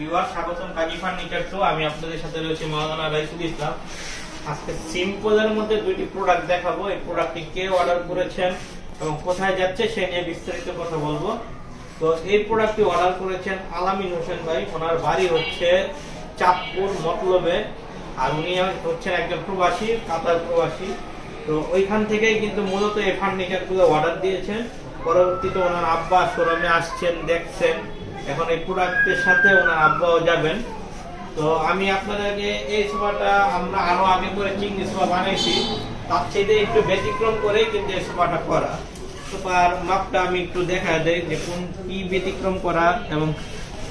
Viewer, স্বাগতম কাজী furniture two. আমি আপনাদের সাথে রয়েছে মাওলানা রাইসুল ইসলাম। আজকে সিম্পলের মধ্যে দুইটি প্রোডাক্ট দেখাবো। এই প্রোডাক্টটি কে অর্ডার করেছেন এবং কোথায় যাচ্ছে সে নিয়ে বিস্তারিত কথা বলবো। তো এই প্রোডাক্টটি অর্ডার করেছেন আলামিন হোসেন ভাই। ওনার বাড়ি হচ্ছে চাঁদপুর মতলবে, আর উনি হচ্ছেন একজন প্রবাসী, কাতার প্রবাসী। তো ওইখান থেকেই কিন্তু মূলত এই ফার্নিচার গুলো অর্ডার দিয়েছেন। পরবর্তীতে ওনার আব্বা শোরুমে আসছেন, দেখছেন। এখন এই প্রোডাক্টের সাথে ওনার আব্বাও যাবেন। তো আমি আপনাদেরকে এই সোফাটা আমরা আরো আগে করে চিংড়ি সোফা বানাইছি, তার চেয়ে একটু ব্যতিক্রম করে কিন্তু এই সোফাটা করা। সোফার মাপটা আমি একটু দেখা দেই যে কোন কি ব্যতিক্রম করা এবং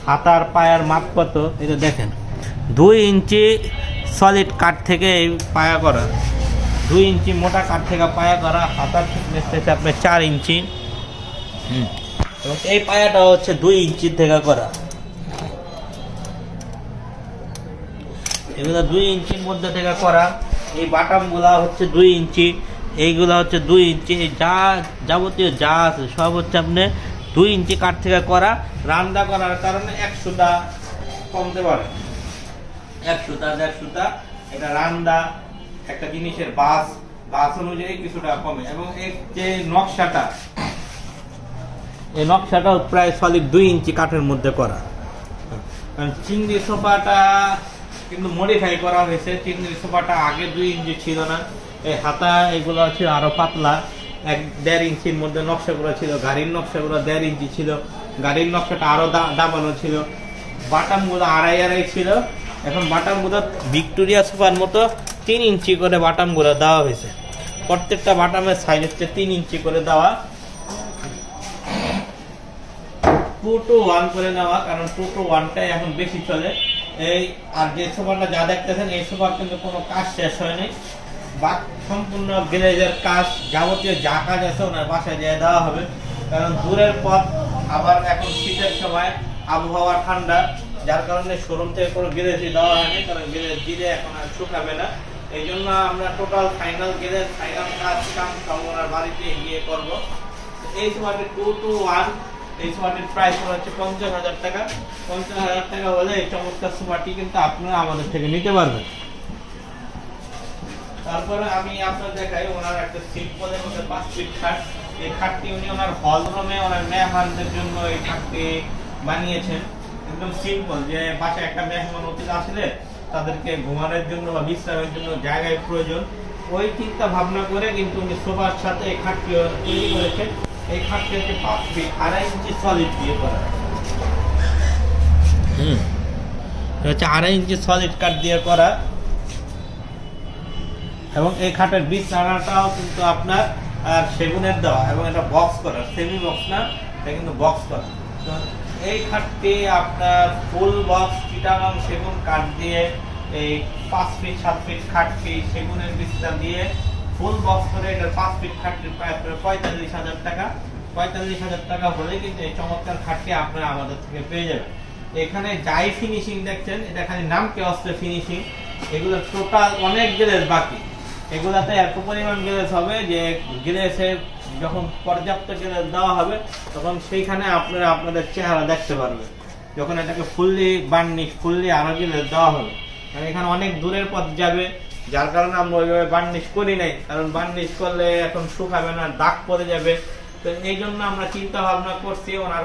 হাতার পায়ার মাপ কত। এটা দেখেন, 2 ইঞ্চি সলিড কাঠ থেকে এই পায়া করা, 2 ইঞ্চি মোটা কাঠ থেকে পায়া করা। হাতার থিকনেস থেকে আপনার 4 ইঞ্চি এবং এই পায়াটা হচ্ছে 2 ইঞ্চি থেকে করা। এগুলো 2 ইঞ্চির মধ্যে থেকে করা। এই বাটাম গুলা হচ্ছে 2 ইঞ্চি, এইগুলা হচ্ছে 2 ইঞ্চি। যা যাবতীয় যা আছে সব হচ্ছে আপনি 2 ইঞ্চি কাঠ থেকে করা। রান্না করার কারণে 100টা কমতে পারে, 100টা 150টা। এটা রান্না একটা জিনিসের বাস অনুযায়ী কিছুটা কমে। এবং এই যে নকশাটা, এই নকশাটাও প্রায় সলিড 2 ইঞ্চি কাঠের মধ্যে করা। চিংড়ি সোফাটা কিন্তু মডিফাই করা হয়েছে। চিংড়ি সোফাটা আগে 2 ইঞ্চি ছিল না। এই হাতা এগুলো ছিল আরো পাতলা, 1.5 ইঞ্চির মধ্যে নকশাগুলো ছিল। গাড়ির নকশাগুলো 1.5 ইঞ্চি ছিল, গাড়ির নকশাটা আরো দাবানো ছিল। বাটামগুলো 2.5 ছিল। এখন বাটামগুলো ভিক্টোরিয়া সোফার মতো 3 ইঞ্চি করে বাটামগুলো দেওয়া হয়েছে। প্রত্যেকটা বাটামের সাইজ হচ্ছে 3 ইঞ্চি করে দেওয়া, 2 to 1 করে নেওয়া, কারণ 2 to 1টাই এখন বেশি চলে। এই আর যে সোফাটা যা দেখতেছেন এই সোফার কিন্তু কোনো কাজ শেষ হয়নি, বা সম্পূর্ণ গ্লেজের কাজ, যাবতীয় যা কাজ আছে ওনার বাসায় দিয়ে দেওয়া হবে। কারণ দূরের পথ, আবার এখন শীতের সময়, আবহাওয়া ঠান্ডা, যার কারণে শোরুম থেকে কোনো গ্লেজই দেওয়া হয়নি। কারণ গ্লেজ দিলে এখন আর শুকাবে না। এই জন্য আমরা টোটাল ফাইনাল গ্লেজ, ফাইনাল কাজ ওনার বাড়িতে গিয়ে করবো। এই সোফাটি 2 to 1, এই সোফাটির প্রাইস হচ্ছে 50,000 টাকা। 50,000 টাকা হলে এই চমৎকার সোফাটি কিন্তু আপনারা আমাদের থেকে নিতে পারবেন। তারপরে আমি আপনাদের দেখাই ওনার একটা সিম্পলের মধ্যে 5 ফিট খাট। এই খাটটি উনি ওনার হল রুমে ওনার মেহমানদের জন্য এই খাটটি বানিয়েছেন। একদম সিম্পল, যে বাসায় একটা মেহমান অতিথি আসলে তাদেরকে ঘুমানোর জন্য বা বিশ্রামের জন্য জায়গায় প্রয়োজন, ওই চিন্তা ভাবনা করে কিন্তু উনি সোফার সাথে এই খাটটি তৈরি করেছেন। এই খাটটি হচ্ছে 5 ফিট 2.5 ইঞ্চি সলিড দিয়ে করা, হচ্ছে 2.5 ইঞ্চি সলিড কাঠ দিয়ে করা। এবং এই খাটের বিছানাটাও কিন্তু আপনার সেগুনের দেওয়া, এবং এটা বক্স করা, সেমি বক্স না, এটা কিন্তু বক্স করা। তো এই খাটটি আপনার ফুল বক্স চিটাগাং সেগুন কাঠ দিয়ে, এই 5 ফিট 7 ফিট খাটটি সেগুনের বিছানা দিয়ে ফুল বক্স করে এটা 5 ফিট খাটটি প্রায় 45,000 টাকা। 45,000 টাকা হলে কিন্তু এই চমৎকার খাটটি আপনারা আমাদের থেকে পেয়ে যাবেন। এখানে যাই ফিনিশিং দেখছেন, এটা খালি নাম কে অস্ত্র ফিনিশিং। এগুলো টোটাল অনেক গ্লেজ বাকি। এগুলাতে এত পরিমাণ গ্লেজ হবে যে গ্লেজে যখন পর্যাপ্ত গ্লেজ দেওয়া হবে তখন সেইখানে আপনারা আপনাদের চেহারা দেখতে পারবেন, যখন এটাকে ফুললি বার্নিশ, ফুললি আরো গ্লেজ দেওয়া হবে। কারণ এখানে অনেক দূরের পথ যাবে, যার কারণে আমরা ওইভাবে বার্নিশ করি নাই। কারণ বার্নিশ করলে এখন শুকাবে না, দাগ পড়ে যাবে। তো এই জন্য আমরা চিন্তা ভাবনা করছি, ওনার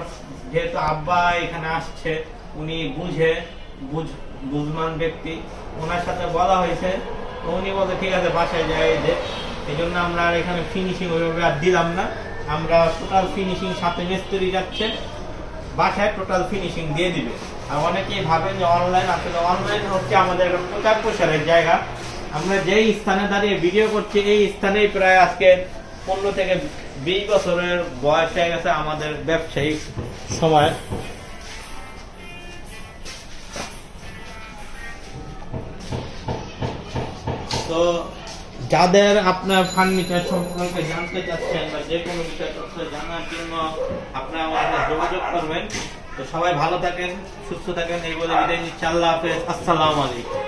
যেহেতু আব্বা এখানে আসছে, উনি বুঝমান ব্যক্তি, ওনার সাথে বলা হয়েছে। তো উনি বলে ঠিক আছে বাসায় যাই যে, এই জন্য আমরা এখানে ফিনিশিং ওইভাবে আর দিলাম না। আমরা টোটাল ফিনিশিং সাথে মিস্ত্রি যাচ্ছে, বাসায় টোটাল ফিনিশিং দিয়ে দিবে। আর অনেকেই ভাবেন যে অনলাইন, আসলে অনলাইন হচ্ছে আমাদের একটা প্রচার প্রসারের জায়গা। আমরা যেই স্থানে দাঁড়িয়ে ভিডিও করছি এই স্থানেই প্রায় আজকে 15 থেকে 20 বছরের বয়স হয়ে গেছে আমাদের ব্যবসায়িক সময়। তো যাদের আপনার ফার্নিচার সম্পর্কে জানতে চাচ্ছেন বা যে কোনো বিষয় তথ্য জানার জন্য আপনারা আমাদের যোগাযোগ করবেন। তো সবাই ভালো থাকেন, সুস্থ থাকেন, এই বলে বিদায় নিচ্ছি। আল্লাহ হাফেজ, আসসালামু আলাইকুম।